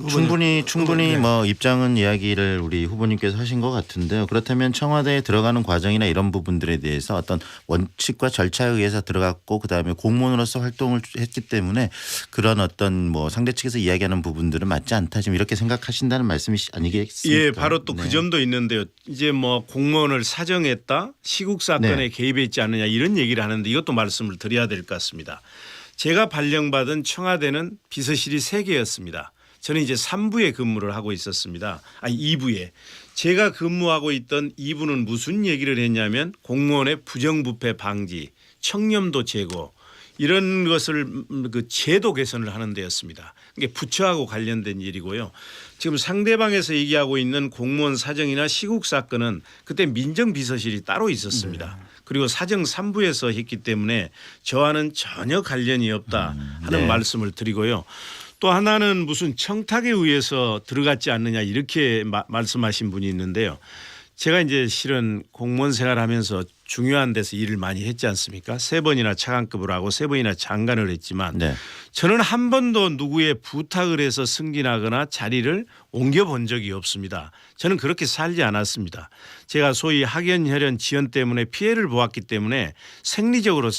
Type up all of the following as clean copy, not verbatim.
충분히 네. 뭐 입장은 이야기를 우리 후보님께서 하신 것 같은데요. 그렇다면 청와대에 들어가는 과정이나 이런 부분들에 대해서 어떤 원칙과 절차에 의해서 들어갔고 그다음에 공무원으로서 활동을 했기 때문에 그런 어떤 뭐 상대 측에서 이야기하는 부분들은 맞지 않다 지금 이렇게 생각하신다는 말씀이 아니겠습니까? 예, 바로 또 그 네. 점도 있는데요. 이제 뭐 공무원을 사정했다, 시국 사건에 네. 개입했지 않느냐 이런 얘기를 하는데 이것도 말씀을 드려야 될 것 같습니다. 제가 발령받은 청와대는 비서실이 3개였습니다. 저는 이제 3부에 근무를 하고 있었습니다. 아니 2부에. 제가 근무하고 있던 2부는 무슨 얘기를 했냐면 공무원의 부정부패 방지, 청렴도 제고 이런 것을 그 제도 개선을 하는 데였습니다. 이게 부처하고 관련된 일이고요. 지금 상대방에서 얘기하고 있는 공무원 사정이나 시국 사건은 그때 민정비서실이 따로 있었습니다. 그리고 사정 3부에서 했기 때문에 저와는 전혀 관련이 없다 하는 네. 말씀을 드리고요. 또 하나는 무슨 청탁에 의해서 들어갔지 않느냐 이렇게 말씀하신 분이 있는데요. 제가 이제 실은 공무원 생활하면서 중요한 데서 일을 많이 했지 않습니까? 3번이나 차관급을 하고 3번이나 장관을 했지만 네. 저는 한 번도 누구의 부탁을 해서 승진하거나 자리를 옮겨본 적이 없습니다. 저는 그렇게 살지 않았습니다. 제가 소위 학연, 혈연, 지연 때문에 피해를 보았기 때문에 생리적으로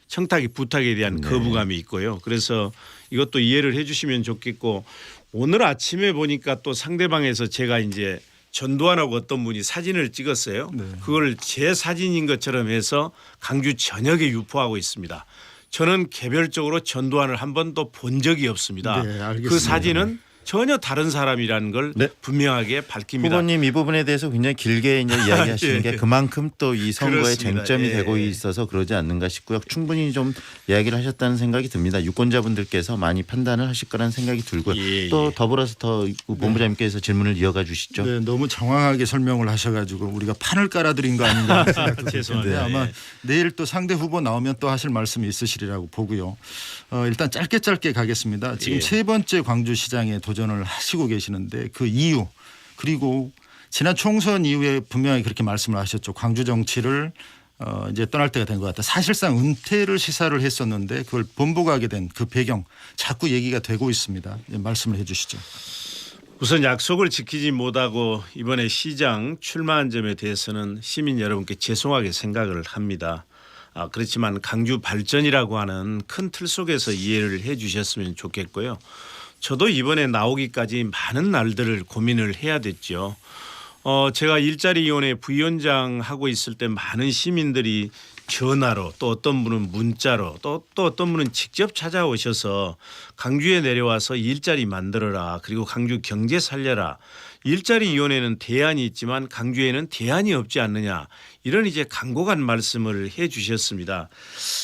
청탁이 부탁에 대한 거부감이 있고요. 그래서 이것도 이해를 해 주시면 좋겠고 오늘 아침에 보니까 또 상대방에서 제가 이제 전두환하고 어떤 분이 사진을 찍었어요. 그걸 제 사진인 것처럼 해서 강주 전역에 유포하고 있습니다. 저는 개별적으로 전두환을 한 번도 본 적이 없습니다. 네, 알겠습니다. 그 사진은 전혀 다른 사람이라는 걸 네. 분명하게 밝힙니다. 후보님 이 부분에 대해서 굉장히 길게 이제 이야기하시는 예, 게 예. 그만큼 또 이 선거에 그렇습니다. 쟁점이 예, 되고 예. 있어서 그러지 않는가 싶고요. 충분히 좀 이야기를 하셨다는 생각이 듭니다. 유권자분들께서 많이 판단을 하실 거라는 생각이 들고요. 예, 또 예. 더불어서 더 본부장님께서 질문을 이어가 주시죠. 네, 너무 장황하게 설명을 하셔가지고 우리가 판을 깔아드린 거 아닌가 생각도 드는데 죄송합니다. 아마 예. 내일 또 상대 후보 나오면 또 하실 말씀이 있으시리라고 보고요. 일단 짧게 가겠습니다. 지금 예. 3번째 광주시장에 도전을 하시고 계시는데 그 이유 그리고 지난 총선 이후에 분명히 그렇게 말씀을 하셨죠. 광주 정치를 이제 떠날 때가 된 것 같다. 사실상 은퇴를 시사를 했었는데 그걸 번복하게 된 그 배경 자꾸 얘기가 되고 있습니다. 말씀을 해 주시죠. 우선 약속을 지키지 못하고 이번에 시장 출마한 점에 대해서는 시민 여러분께 죄송하게 생각을 합니다. 그렇지만 강주 발전이라고 하는 큰 틀 속에서 이해를 해 주셨으면 좋겠고요. 저도 이번에 나오기까지 많은 날들을 고민을 해야 됐죠. 제가 일자리위원회 부위원장 하고 있을 때 많은 시민들이 전화로 또 어떤 분은 문자로 또 어떤 분은 직접 찾아오셔서 강주에 내려와서 일자리 만들어라. 그리고 강주 경제 살려라. 일자리위원회는 대안이 있지만 강주에는 대안이 없지 않느냐. 이런 이제 간곡한 말씀을 해 주셨습니다.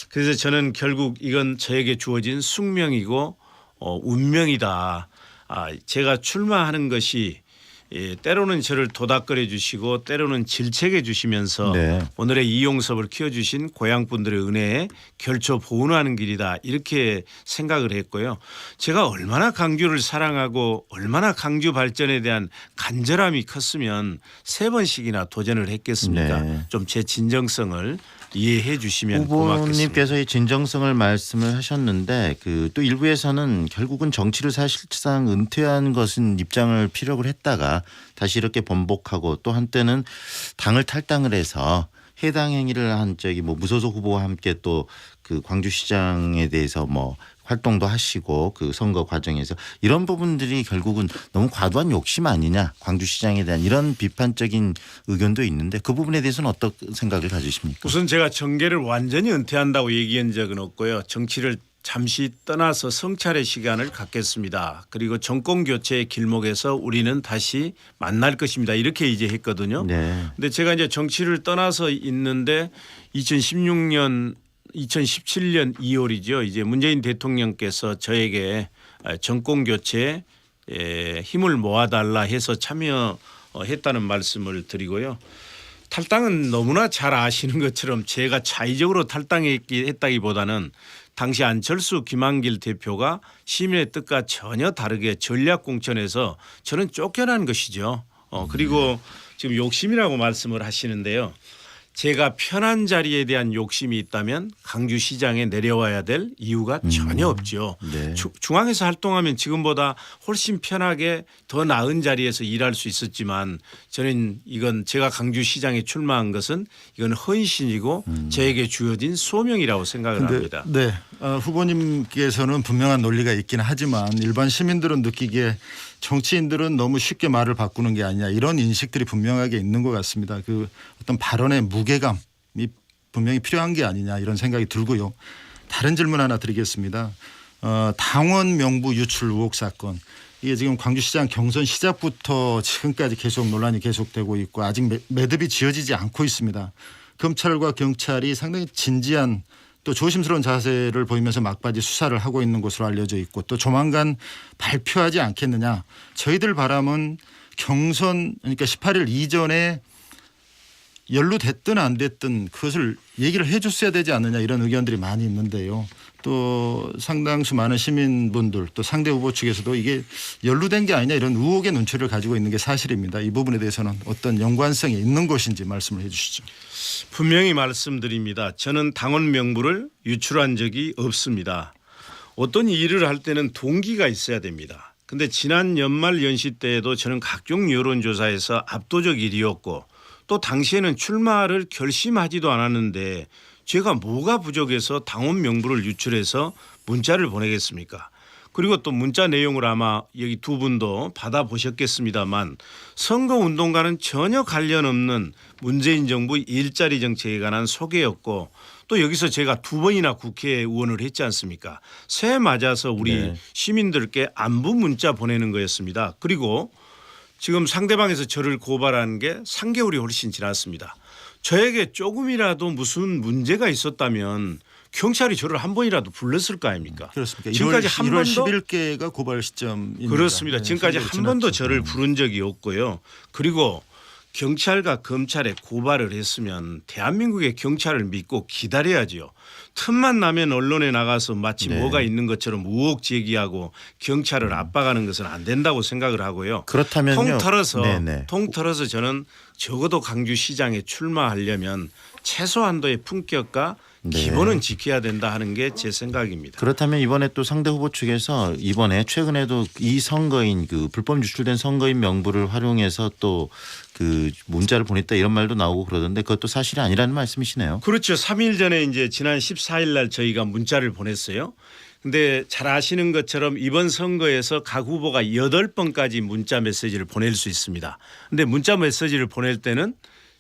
그래서 저는 결국 이건 저에게 주어진 숙명이고 운명이다. 제가 출마하는 것이 때로는 저를 도닥거려 주시고 때로는 질책해 주시면서 네. 오늘의 이용섭을 키워주신 고향분들의 은혜에 결초 보은하는 길이다 이렇게 생각을 했고요. 제가 얼마나 강주를 사랑하고 얼마나 강주 발전에 대한 간절함이 컸으면 3번씩이나 도전을 했겠습니까? 네. 좀 제 진정성을 이해해 주시면 고맙겠습니다. 후보님께서 이 진정성을 말씀을 하셨는데 그 또 일부에서는 결국은 정치를 사실상 은퇴한 것은 입장을 피력을 했다가 다시 이렇게 번복하고 또 한때는 당을 탈당을 해서 해당 행위를 한 저기 뭐 무소속 후보와 함께 또 그 광주시장에 대해서 뭐 활동도 하시고 그 선거 과정에서 이런 부분들이 결국은 너무 과도한 욕심 아니냐 광주시장에 대한 이런 비판적인 의견도 있는데 그 부분에 대해서는 어떤 생각을 가지십니까? 우선 제가 정계를 완전히 은퇴한다고 얘기한 적은 없고요. 정치를 잠시 떠나서 성찰의 시간을 갖겠습니다. 그리고 정권 교체의 길목에서 우리는 다시 만날 것입니다. 이렇게 이제 했거든요. 네. 근데 제가 이제 정치를 떠나서 있는데 2017년 2월이죠. 이제 문재인 대통령께서 저에게 정권 교체에 힘을 모아달라 해서 참여했다는 말씀을 드리고요. 탈당은 너무나 잘 아시는 것처럼 제가 자의적으로 탈당했다기보다는 당시 안철수 김한길 대표가 시민의 뜻과 전혀 다르게 전략 공천에서 저는 쫓겨난 것이죠. 그리고 지금 욕심이라고 말씀을 하시는데요. 제가 편한 자리에 대한 욕심이 있다면 강주시장에 내려와야 될 이유가 전혀 없죠. 네. 중앙에서 활동하면 지금보다 훨씬 편하게 더 나은 자리에서 일할 수 있었지만 저는 이건 제가 강주시장에 출마한 것은 이건 헌신이고 저에게 주어진 소명이라고 생각을 합니다. 네, 후보님께서는 분명한 논리가 있긴 하지만 일반 시민들은 느끼기에 정치인들은 너무 쉽게 말을 바꾸는 게 아니냐 이런 인식들이 분명하게 있는 것 같습니다. 그 어떤 발언의 무게감이 분명히 필요한 게 아니냐 이런 생각이 들고요. 다른 질문 하나 드리겠습니다. 당원 명부 유출 의혹 사건. 이게 지금 광주시장 경선 시작부터 지금까지 계속 논란이 계속되고 있고 아직 매듭이 지어지지 않고 있습니다. 검찰과 경찰이 상당히 진지한 또 조심스러운 자세를 보이면서 막바지 수사를 하고 있는 것으로 알려져 있고 또 조만간 발표하지 않겠느냐. 저희들 바람은 경선 그러니까 18일 이전에 연루됐든 안 됐든 그것을 얘기를 해 줬어야 되지 않느냐 이런 의견들이 많이 있는데요. 또 상당수 많은 시민분들 또 상대 후보 측에서도 이게 연루된 게 아니냐 이런 의혹의 눈초리를 가지고 있는 게 사실입니다. 이 부분에 대해서는 어떤 연관성이 있는 것인지 말씀을 해 주시죠. 분명히 말씀드립니다. 저는 당원 명부를 유출한 적이 없습니다. 어떤 일을 할 때는 동기가 있어야 됩니다. 그런데 지난 연말 연시 때에도 저는 각종 여론조사에서 압도적 1위였고 또 당시에는 출마를 결심하지도 않았는데 제가 뭐가 부족해서 당원 명부를 유출해서 문자를 보내겠습니까? 그리고 또 문자 내용을 아마 여기 두 분도 받아보셨겠습니다만 선거운동과는 전혀 관련 없는 문재인 정부 일자리 정책에 관한 소개였고 또 여기서 제가 두 번이나 국회의원을 했지 않습니까? 새해 맞아서 우리 네. 시민들께 안부 문자 보내는 거였습니다. 그리고 지금 상대방에서 저를 고발하는 게 3개월이 훨씬 지났습니다. 저에게 조금이라도 무슨 문제가 있었다면 경찰이 저를 한 번이라도 불렀을 거 아닙니까? 그렇습니까? 지금까지 1월, 한 1월 번도 11일께가 고발 시점입니다. 그렇습니다. 네, 지금까지 한 3개월이 번도 지났죠. 저를 부른 적이 없고요. 그리고 경찰과 검찰에 고발을 했으면 대한민국의 경찰을 믿고 기다려야지요. 틈만 나면 언론에 나가서 마치 네. 뭐가 있는 것처럼 의혹 제기하고 경찰을 압박하는 것은 안 된다고 생각을 하고요. 그렇다면요. 통틀어서 통틀어서 저는 적어도 강주시장에 출마하려면 최소한도의 품격과 네. 기본은 지켜야 된다 하는 게 제 생각입니다. 그렇다면 이번에 또 상대 후보 측에서 이번에 최근에도 이 선거인 그 불법 유출된 선거인 명부를 활용해서 또 그 문자를 보냈다 이런 말도 나오고 그러던데 그것도 사실이 아니라는 말씀이시네요. 그렇죠. 3일 전에 이제 지난 14일 날 저희가 문자를 보냈어요. 근데 잘 아시는 것처럼 이번 선거에서 각 후보가 8번까지 문자 메시지를 보낼 수 있습니다. 근데 문자 메시지를 보낼 때는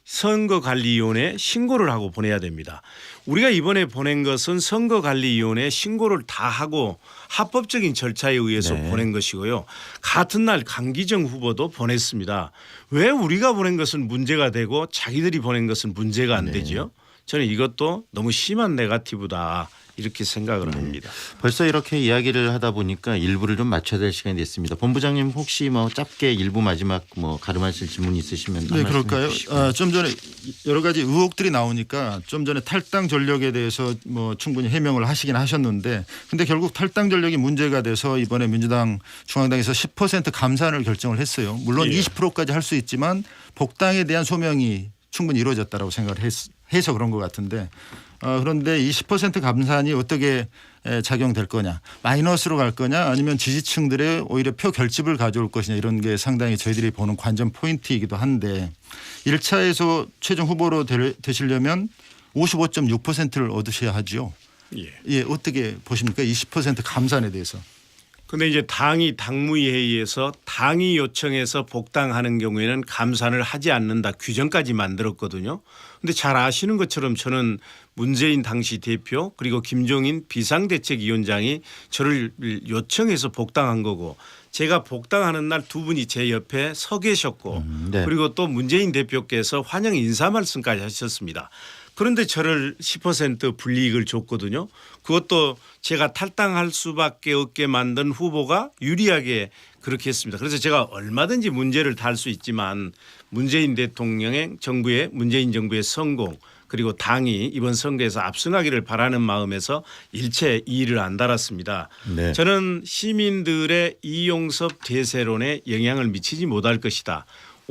선거관리위원회에 신고를 하고 보내야 됩니다. 우리가 이번에 보낸 것은 선거관리위원회에 신고를 다 하고 합법적인 절차에 의해서 네. 보낸 것이고요. 같은 날 강기정 후보도 보냈습니다. 왜 우리가 보낸 것은 문제가 되고 자기들이 보낸 것은 문제가 안 되죠? 저는 이것도 너무 심한 네거티브다 이렇게 생각을 합니다. 벌써 이렇게 이야기를 하다 보니까 일부를 좀 맞춰야 될 시간이 됐습니다. 본부장님 혹시 뭐 짧게 일부 마지막 뭐 가름하실 질문 있으시면 네, 그럴까요? 좀 전에 여러 가지 의혹들이 나오니까 좀 전에 탈당 전력에 대해서 뭐 충분히 해명을 하시긴 하셨는데 근데 결국 탈당 전력이 문제가 돼서 이번에 민주당 중앙당에서 10% 감산을 결정을 했어요. 물론 예. 20%까지 할 수 있지만 복당에 대한 소명이 충분히 이루어졌다라고 생각을 해서 그런 것 같은데 그런데 이 10% 감산이 어떻게 작용될 거냐 마이너스로 갈 거냐 아니면 지지층들의 오히려 표 결집을 가져올 것이냐 이런 게 상당히 저희들이 보는 관전 포인트이기도 한데 1차에서 최종 후보로 되시려면 55.6%를 얻으셔야 하죠. 예, 어떻게 보십니까? 이 10% 감산에 대해서. 그런데 이제 당이 당무회의에서 당이 요청해서 복당하는 경우에는 감산을 하지 않는다 규정까지 만들었거든요. 그런데 잘 아시는 것처럼 저는 문재인 당시 대표 그리고 김종인 비상대책위원장이 저를 요청해서 복당한 거고 제가 복당하는 날 두 분이 제 옆에 서 계셨고 네. 그리고 또 문재인 대표께서 환영 인사 말씀까지 하셨습니다. 그런데 저를 10% 불이익을 줬거든요. 그것도 제가 탈당할 수밖에 없게 만든 후보가 유리하게 그렇게 했습니다. 그래서 제가 얼마든지 문제를 달 수 있지만 문재인 대통령의 정부의 문재인 정부의 성공 그리고 당이 이번 선거에서 압승하기를 바라는 마음에서 일체 이의를 안 달았습니다. 네. 저는 시민들의 이용섭 대세론에 영향을 미치지 못할 것이다.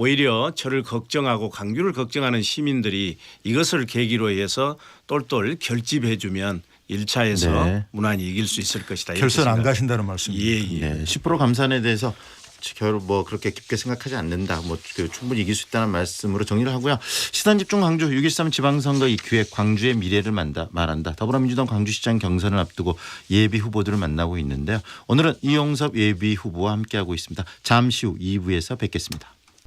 오히려 저를 걱정하고 광주를 걱정하는 시민들이 이것을 계기로 해서 똘똘 결집해주면 1차에서 네. 무난히 이길 수 있을 것이다. 이렇게 결선 안 생각- 가신다는 말씀입니다. 예, 예. 네, 10% 감산에 대해서 결 뭐 그렇게 깊게 생각하지 않는다. 충분히 이길 수 있다는 말씀으로 정리를 하고요. 시선 집중 광주 6.13 지방선거 이 기획 광주의 미래를 말한다. 더불어민주당 광주시장 경선을 앞두고 예비 후보들을 만나고 있는데요. 오늘은 이용섭 예비 후보와 함께하고 있습니다. 잠시 후 2부에서 뵙겠습니다.